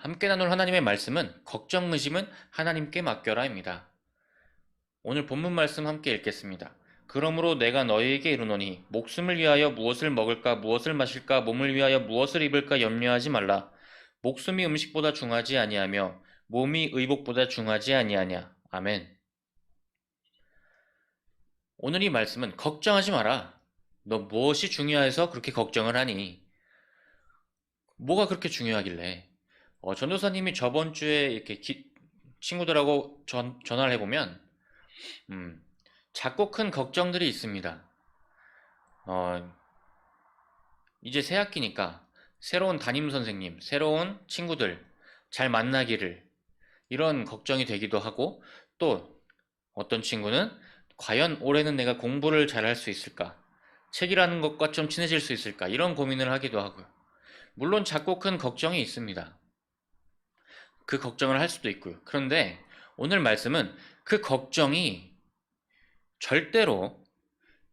함께 나눌 하나님의 말씀은 걱정 의심은 하나님께 맡겨라입니다. 오늘 본문 말씀 함께 읽겠습니다. 그러므로 내가 너희에게 이르노니 목숨을 위하여 무엇을 먹을까 무엇을 마실까 몸을 위하여 무엇을 입을까 염려하지 말라. 목숨이 음식보다 중하지 아니하며 몸이 의복보다 중하지 아니하냐. 아멘. 오늘 이 말씀은 걱정하지 마라. 너 무엇이 중요해서 그렇게 걱정을 하니? 뭐가 그렇게 중요하길래? 전도사님이 저번 주에 이렇게 친구들하고 전화를 해보면, 음, 작고 큰 걱정들이 있습니다. 어, 이제 새 학기니까 새로운 담임 선생님, 새로운 친구들 잘 만나기를 이런 걱정이 되기도 하고, 또 어떤 친구는 과연 올해는 내가 공부를 잘 할 수 있을까? 책이라는 것과 좀 친해질 수 있을까? 이런 고민을 하기도 하고요. 물론 작고 큰 걱정이 있습니다. 그 걱정을 할 수도 있고요. 그런데 오늘 말씀은 그 걱정이 절대로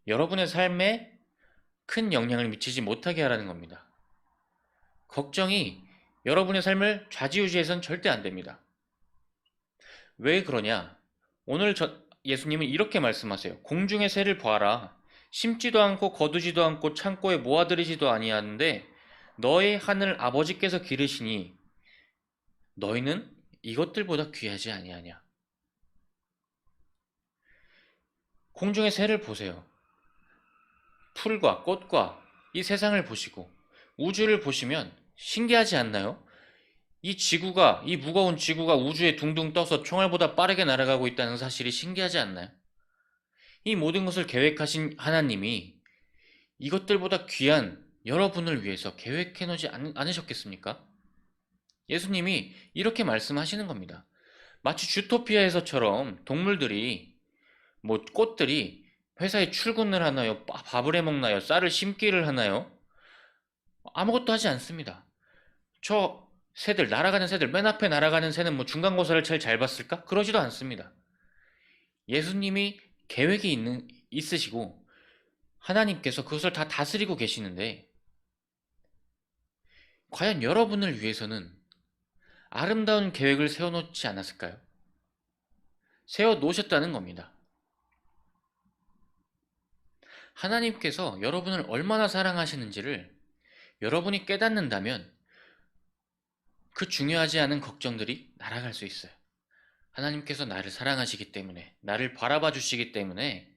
여러분의 삶에 큰 영향을 미치지 못하게 하라는 겁니다. 걱정이 여러분의 삶을 좌지우지해서는 절대 안 됩니다. 왜 그러냐? 오늘 예수님은 이렇게 말씀하세요. 공중의 새를 보아라. 심지도 않고 거두지도 않고 창고에 모아들이지도 아니하는데 너의 하늘 아버지께서 기르시니 너희는 이것들보다 귀하지 아니하냐. 공중의 새를 보세요. 풀과 꽃과 이 세상을 보시고 우주를 보시면 신기하지 않나요? 이 무거운 지구가 우주에 둥둥 떠서 총알보다 빠르게 날아가고 있다는 사실이 신기하지 않나요? 이 모든 것을 계획하신 하나님이 이것들보다 귀한 여러분을 위해서 계획해 놓지 않으셨겠습니까? 예수님이 이렇게 말씀하시는 겁니다. 마치 주토피아에서처럼 동물들이, 꽃들이 회사에 출근을 하나요? 밥을 해 먹나요? 쌀을 심기를 하나요? 아무것도 하지 않습니다. 저 새들, 날아가는 새들, 맨 앞에 날아가는 새는 중간고사를 제일 잘 봤을까? 그러지도 않습니다. 예수님이 계획이 있으시고 하나님께서 그것을 다 다스리고 계시는데 과연 여러분을 위해서는 아름다운 계획을 세워놓지 않았을까요? 세워놓으셨다는 겁니다. 하나님께서 여러분을 얼마나 사랑하시는지를 여러분이 깨닫는다면 그 중요하지 않은 걱정들이 날아갈 수 있어요. 하나님께서 나를 사랑하시기 때문에, 나를 바라봐 주시기 때문에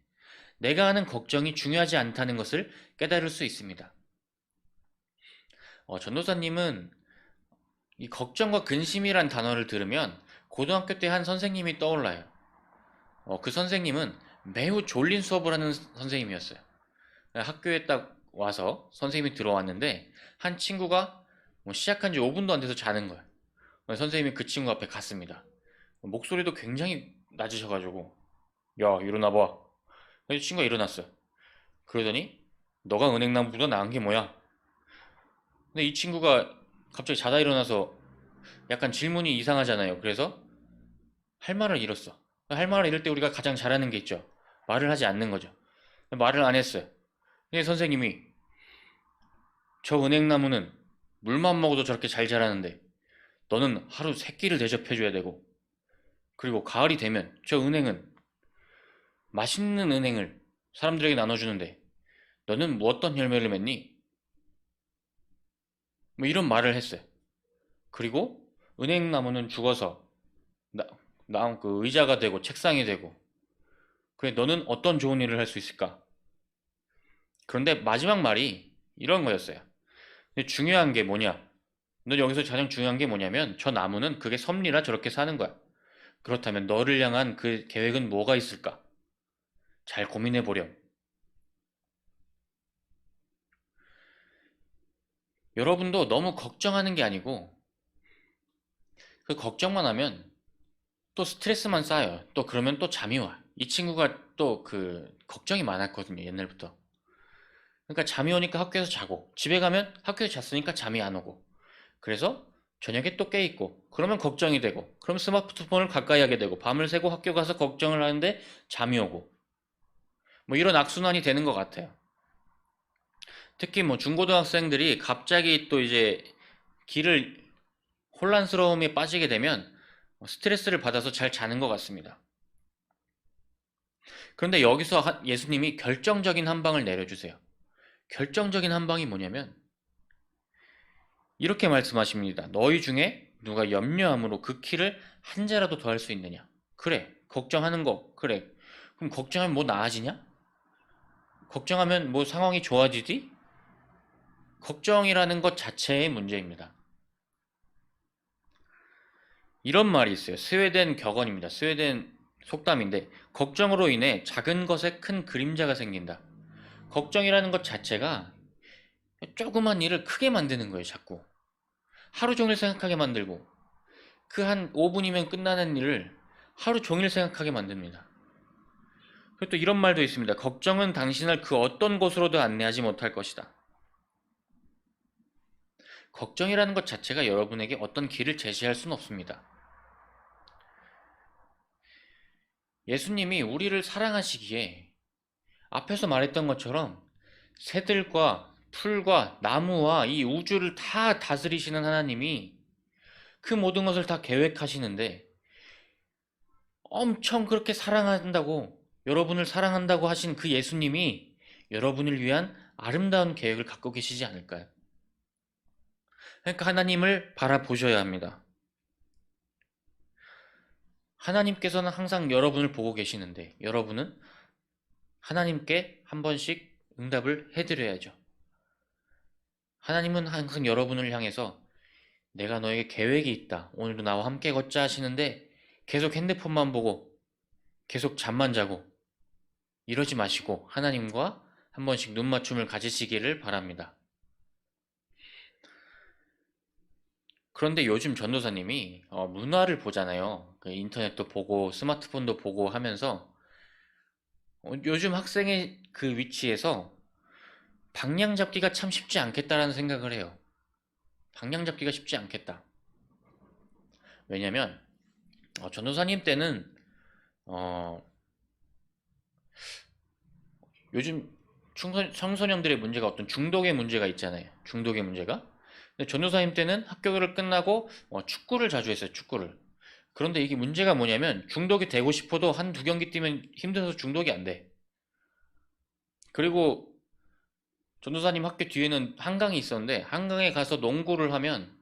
내가 하는 걱정이 중요하지 않다는 것을 깨달을 수 있습니다. 전도사님은 이 걱정과 근심이란 단어를 들으면 고등학교 때 한 선생님이 떠올라요. 그 선생님은 매우 졸린 수업을 하는 선생님이었어요. 학교에 딱 와서 선생님이 들어왔는데 한 친구가 시작한 지 5분도 안 돼서 자는 거예요. 선생님이 그 친구 앞에 갔습니다. 목소리도 굉장히 낮으셔가지고 야 일어나봐. 이 친구가 일어났어요. 그러더니 너가 은행나무보다 나은 게 뭐야? 근데 이 친구가 갑자기 자다 일어나서 약간 질문이 이상하잖아요. 그래서 할 말을 잃었어. 할 말을 잃을 때 우리가 가장 잘하는 게 있죠. 말을 하지 않는 거죠. 말을 안 했어요. 근데 선생님이 저 은행나무는 물만 먹어도 저렇게 잘 자라는데 너는 하루 3끼를 대접해줘야 되고 그리고 가을이 되면 저 은행은 맛있는 은행을 사람들에게 나눠주는데 너는 뭐 어떤 열매를 맺니? 이런 말을 했어요. 그리고 은행나무는 죽어서 그 의자가 되고 책상이 되고 그래 너는 어떤 좋은 일을 할 수 있을까? 그런데 마지막 말이 이런 거였어요. 근데 중요한 게 뭐냐? 너 여기서 가장 중요한 게 뭐냐면 저 나무는 그게 섭리라 저렇게 사는 거야. 그렇다면 너를 향한 그 계획은 뭐가 있을까? 잘 고민해 보렴. 여러분도 너무 걱정하는 게 아니고 그 걱정만 하면 또 스트레스만 쌓여요. 또 그러면 또 잠이 와. 이 친구가 또 그 걱정이 많았거든요. 옛날부터. 그러니까 잠이 오니까 학교에서 자고 집에 가면 학교에서 잤으니까 잠이 안 오고 그래서 저녁에 또 깨있고 그러면 걱정이 되고 그럼 스마트폰을 가까이 하게 되고 밤을 새고 학교 가서 걱정을 하는데 잠이 오고 이런 악순환이 되는 것 같아요. 특히 중고등학생들이 갑자기 또 이제 길을 혼란스러움에 빠지게 되면 스트레스를 받아서 잘 자는 것 같습니다. 그런데 여기서 예수님이 결정적인 한 방을 내려주세요. 결정적인 한 방이 뭐냐면 이렇게 말씀하십니다. 너희 중에 누가 염려함으로 그 키를 한 자라도 더 할 수 있느냐? 그래, 걱정하는 거, 그래. 그럼 걱정하면 뭐 나아지냐? 걱정하면 뭐 상황이 좋아지지? 걱정이라는 것 자체의 문제입니다. 이런 말이 있어요. 스웨덴 격언입니다. 스웨덴 속담인데, 걱정으로 인해 작은 것에 큰 그림자가 생긴다. 걱정이라는 것 자체가 조그만 일을 크게 만드는 거예요, 자꾸. 하루 종일 생각하게 만들고, 그 한 5분이면 끝나는 일을 하루 종일 생각하게 만듭니다. 그리고 또 이런 말도 있습니다. 걱정은 당신을 그 어떤 곳으로도 안내하지 못할 것이다. 걱정이라는 것 자체가 여러분에게 어떤 길을 제시할 수는 없습니다. 예수님이 우리를 사랑하시기에 앞에서 말했던 것처럼 새들과 풀과 나무와 이 우주를 다 다스리시는 하나님이 그 모든 것을 다 계획하시는데 엄청 그렇게 사랑한다고 여러분을 사랑한다고 하신 그 예수님이 여러분을 위한 아름다운 계획을 갖고 계시지 않을까요? 그러니까 하나님을 바라보셔야 합니다. 하나님께서는 항상 여러분을 보고 계시는데 여러분은 하나님께 한 번씩 응답을 해드려야죠. 하나님은 항상 여러분을 향해서 내가 너에게 계획이 있다. 오늘도 나와 함께 걷자 하시는데 계속 핸드폰만 보고 계속 잠만 자고 이러지 마시고 하나님과 한 번씩 눈맞춤을 가지시기를 바랍니다. 그런데 요즘 전도사님이 문화를 보잖아요. 그 인터넷도 보고 스마트폰도 보고 하면서 요즘 학생의 그 위치에서 방향 잡기가 참 쉽지 않겠다라는 생각을 해요. 방향 잡기가 쉽지 않겠다. 왜냐면 전도사님 때는 어, 요즘 청소년들의 문제가 어떤 중독의 문제가 있잖아요. 중독의 문제가. 근데 전도사님 때는 학교를 끝나고 축구를 자주 했어요. 축구를. 그런데 이게 문제가 뭐냐면 중독이 되고 싶어도 한두 경기 뛰면 힘들어서 중독이 안 돼. 그리고 전도사님 학교 뒤에는 한강이 있었는데 한강에 가서 농구를 하면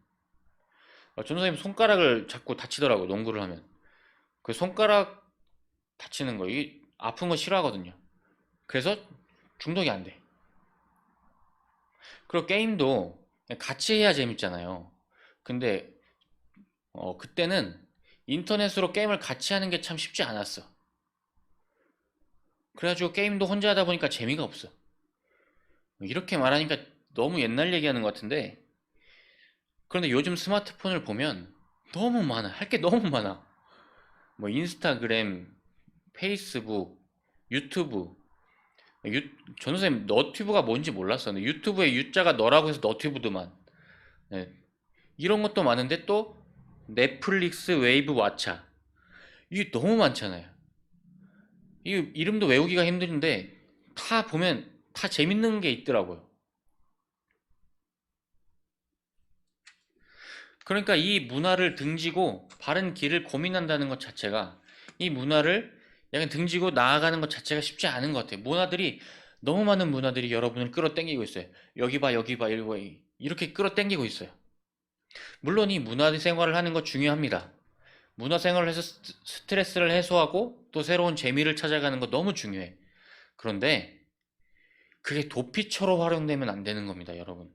전도사님 손가락을 자꾸 다치더라고. 농구를 하면. 그 손가락 다치는 거, 이 아픈 거 싫어하거든요. 그래서 중독이 안 돼. 그리고 게임도 같이 해야 재밌잖아요. 근데 그때는 인터넷으로 게임을 같이 하는 게 참 쉽지 않았어. 그래가지고 게임도 혼자 하다 보니까 재미가 없어. 이렇게 말하니까 너무 옛날 얘기하는 것 같은데, 그런데 요즘 스마트폰을 보면 너무 많아. 할 게 너무 많아. 뭐 인스타그램, 페이스북, 유튜브. 유, 전선생님 너튜브가 뭔지 몰랐어. 근데 유튜브에 유자가 너라고 해서 너튜브도만. 네. 이런 것도 많은데 또 넷플릭스, 웨이브, 왓챠. 이게 너무 많잖아요. 이 이름도 외우기가 힘든데 다 보면 다 재밌는 게 있더라고요. 그러니까 이 문화를 등지고 바른 길을 고민한다는 것 자체가 이 문화를 약간 등지고 나아가는 것 자체가 쉽지 않은 것 같아요. 문화들이 너무 많은 문화들이 여러분을 끌어당기고 있어요. 여기 봐, 여기 봐, 이러고 이렇게 끌어당기고 있어요. 물론 이 문화 생활을 하는 것 중요합니다. 문화 생활을 해서 스트레스를 해소하고 또 새로운 재미를 찾아가는 거 너무 중요해. 그런데 그게 도피처로 활용되면 안 되는 겁니다, 여러분.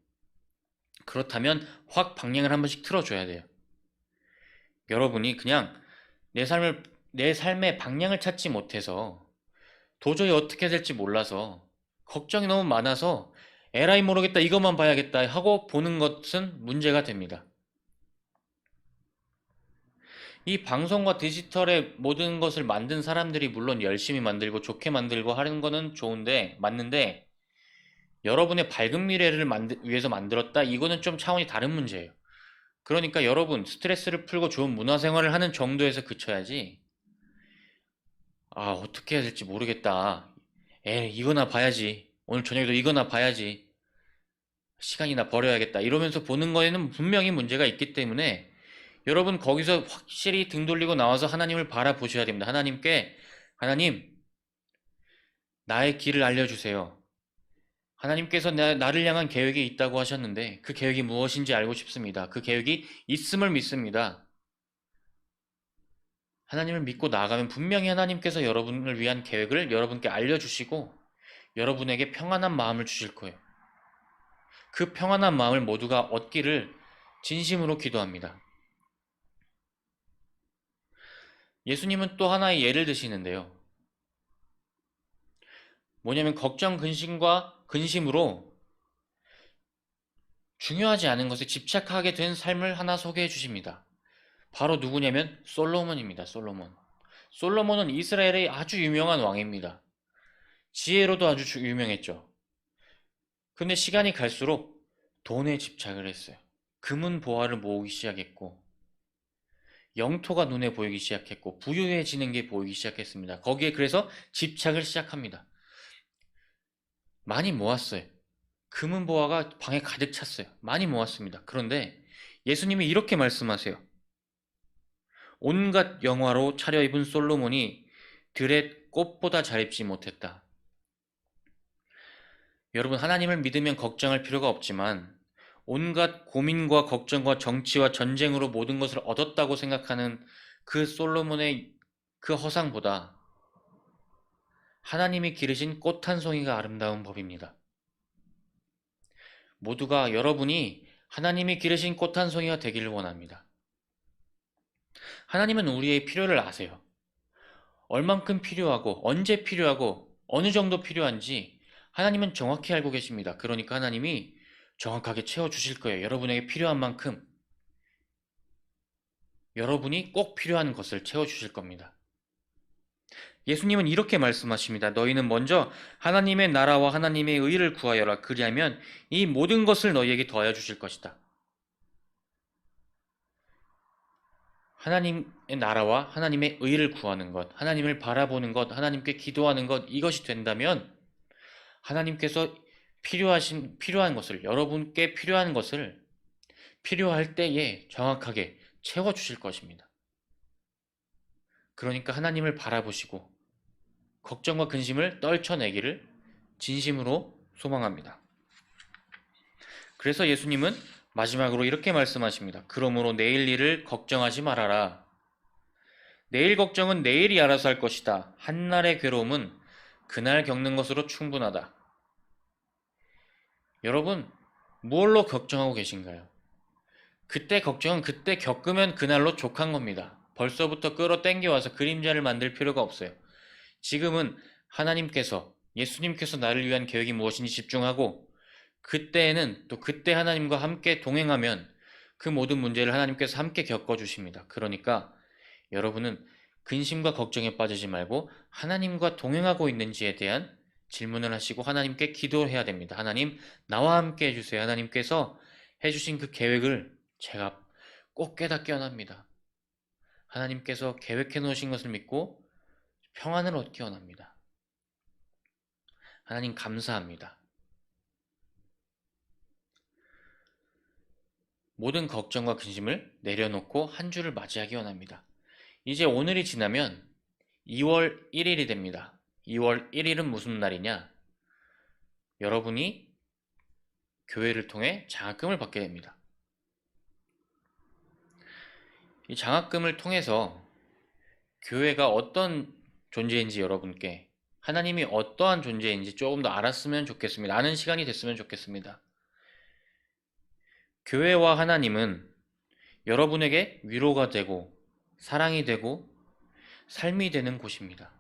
그렇다면 확 방향을 한 번씩 틀어줘야 돼요. 여러분이 그냥 내 삶의 방향을 찾지 못해서 도저히 어떻게 될지 몰라서 걱정이 너무 많아서 에라이 모르겠다 이것만 봐야겠다 하고 보는 것은 문제가 됩니다. 이 방송과 디지털의 모든 것을 만든 사람들이 물론 열심히 만들고 좋게 만들고 하는 거는 좋은데 맞는데 여러분의 밝은 미래를 위해서 만들었다? 이거는 좀 차원이 다른 문제예요. 그러니까 여러분 스트레스를 풀고 좋은 문화생활을 하는 정도에서 그쳐야지 어떻게 해야 될지 모르겠다. 이거나 봐야지. 오늘 저녁에도 이거나 봐야지. 시간이나 버려야겠다. 이러면서 보는 거에는 분명히 문제가 있기 때문에 여러분 거기서 확실히 등 돌리고 나와서 하나님을 바라보셔야 됩니다. 하나님, 나의 길을 알려주세요. 하나님께서 나를 향한 계획이 있다고 하셨는데 그 계획이 무엇인지 알고 싶습니다. 그 계획이 있음을 믿습니다. 하나님을 믿고 나아가면 분명히 하나님께서 여러분을 위한 계획을 여러분께 알려주시고 여러분에게 평안한 마음을 주실 거예요. 그 평안한 마음을 모두가 얻기를 진심으로 기도합니다. 예수님은 또 하나의 예를 드시는데요. 뭐냐면 걱정, 근심으로 중요하지 않은 것에 집착하게 된 삶을 하나 소개해 주십니다. 바로 누구냐면 솔로몬입니다. 솔로몬은 이스라엘의 아주 유명한 왕입니다. 지혜로도 아주 유명했죠. 근데 시간이 갈수록 돈에 집착을 했어요. 금은 보화를 모으기 시작했고 영토가 눈에 보이기 시작했고 부유해지는 게 보이기 시작했습니다. 거기에 그래서 집착을 시작합니다. 많이 모았어요. 금은 보화가 방에 가득 찼어요. 많이 모았습니다. 그런데 예수님이 이렇게 말씀하세요. 온갖 영화로 차려입은 솔로몬이 들의 꽃보다 잘 입지 못했다. 여러분, 하나님을 믿으면 걱정할 필요가 없지만 온갖 고민과 걱정과 정치와 전쟁으로 모든 것을 얻었다고 생각하는 그 솔로몬의 그 허상보다 하나님이 기르신 꽃 한 송이가 아름다운 법입니다. 모두가 여러분이 하나님이 기르신 꽃 한 송이가 되기를 원합니다. 하나님은 우리의 필요를 아세요. 얼만큼 필요하고 언제 필요하고 어느 정도 필요한지 하나님은 정확히 알고 계십니다. 그러니까 하나님이 정확하게 채워주실 거예요. 여러분에게 필요한 만큼 여러분이 꼭 필요한 것을 채워주실 겁니다. 예수님은 이렇게 말씀하십니다. 너희는 먼저 하나님의 나라와 하나님의 의를 구하여라. 그리하면 이 모든 것을 너희에게 더하여 주실 것이다. 하나님의 나라와 하나님의 의를 구하는 것, 하나님을 바라보는 것, 하나님께 기도하는 것, 이것이 된다면 하나님께서 필요한 것을, 여러분께 필요한 것을 필요할 때에 정확하게 채워주실 것입니다. 그러니까 하나님을 바라보시고 걱정과 근심을 떨쳐내기를 진심으로 소망합니다. 그래서 예수님은 마지막으로 이렇게 말씀하십니다. 그러므로 내일 일을 걱정하지 말아라. 내일 걱정은 내일이 알아서 할 것이다. 한날의 괴로움은 그날 겪는 것으로 충분하다. 여러분, 무엇로 걱정하고 계신가요? 그때 걱정은 그때 겪으면 그날로 족한 겁니다. 벌써부터 끌어당겨와서 그림자를 만들 필요가 없어요. 지금은 하나님께서, 예수님께서 나를 위한 계획이 무엇인지 집중하고 그때에는 또 그때 하나님과 함께 동행하면 그 모든 문제를 하나님께서 함께 겪어주십니다. 그러니까 여러분은 근심과 걱정에 빠지지 말고 하나님과 동행하고 있는지에 대한 질문을 하시고 하나님께 기도해야 됩니다. 하나님, 나와 함께 해주세요. 하나님께서 해주신 그 계획을 제가 꼭 깨닫게 원합니다. 하나님께서 계획해 놓으신 것을 믿고 평안을 얻기 원합니다. 하나님 감사합니다. 모든 걱정과 근심을 내려놓고 한 주를 맞이하기 원합니다. 이제 오늘이 지나면 2월 1일이 됩니다. 2월 1일은 무슨 날이냐? 여러분이 교회를 통해 장학금을 받게 됩니다. 이 장학금을 통해서 교회가 어떤 존재인지 여러분께 하나님이 어떠한 존재인지 조금 더 알았으면 좋겠습니다. 아는 시간이 됐으면 좋겠습니다. 교회와 하나님은 여러분에게 위로가 되고 사랑이 되고 삶이 되는 곳입니다.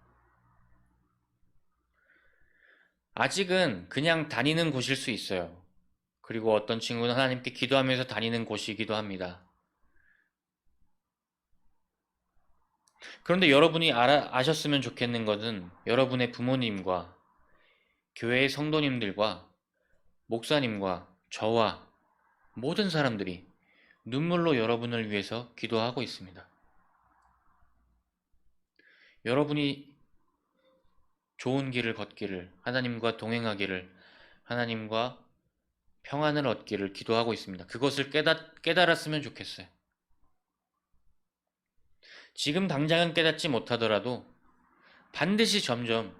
아직은 그냥 다니는 곳일 수 있어요. 그리고 어떤 친구는 하나님께 기도하면서 다니는 곳이기도 합니다. 그런데 여러분이 아셨으면 좋겠는 것은 여러분의 부모님과 교회의 성도님들과 목사님과 저와 모든 사람들이 눈물로 여러분을 위해서 기도하고 있습니다. 여러분이 좋은 길을 걷기를, 하나님과 동행하기를, 하나님과 평안을 얻기를 기도하고 있습니다. 그것을 깨달았으면 좋겠어요. 지금 당장은 깨닫지 못하더라도 반드시 점점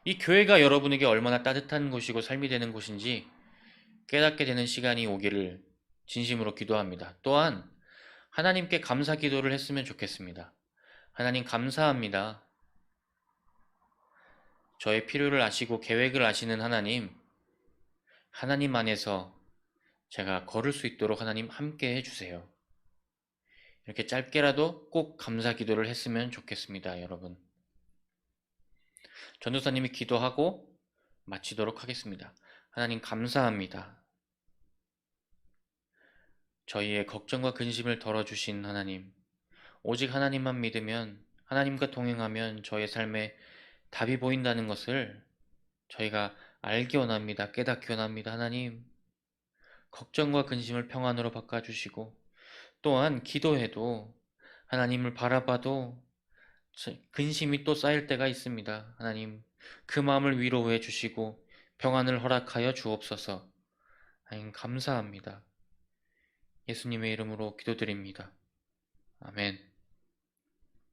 이 교회가 여러분에게 얼마나 따뜻한 곳이고 삶이 되는 곳인지 깨닫게 되는 시간이 오기를 진심으로 기도합니다. 또한 하나님께 감사 기도를 했으면 좋겠습니다. 하나님 감사합니다. 저의 필요를 아시고 계획을 아시는 하나님, 하나님 안에서 제가 걸을 수 있도록 하나님 함께 해주세요. 이렇게 짧게라도 꼭 감사 기도를 했으면 좋겠습니다, 여러분. 전도사님이 기도하고 마치도록 하겠습니다. 하나님 감사합니다. 저희의 걱정과 근심을 덜어주신 하나님, 오직 하나님만 믿으면, 하나님과 동행하면 저의 삶에 답이 보인다는 것을 저희가 알기 원합니다. 깨닫기 원합니다. 하나님, 걱정과 근심을 평안으로 바꿔주시고, 또한 기도해도 하나님을 바라봐도 근심이 또 쌓일 때가 있습니다. 하나님, 그 마음을 위로해 주시고 평안을 허락하여 주옵소서. 하나님 감사합니다. 예수님의 이름으로 기도드립니다. 아멘.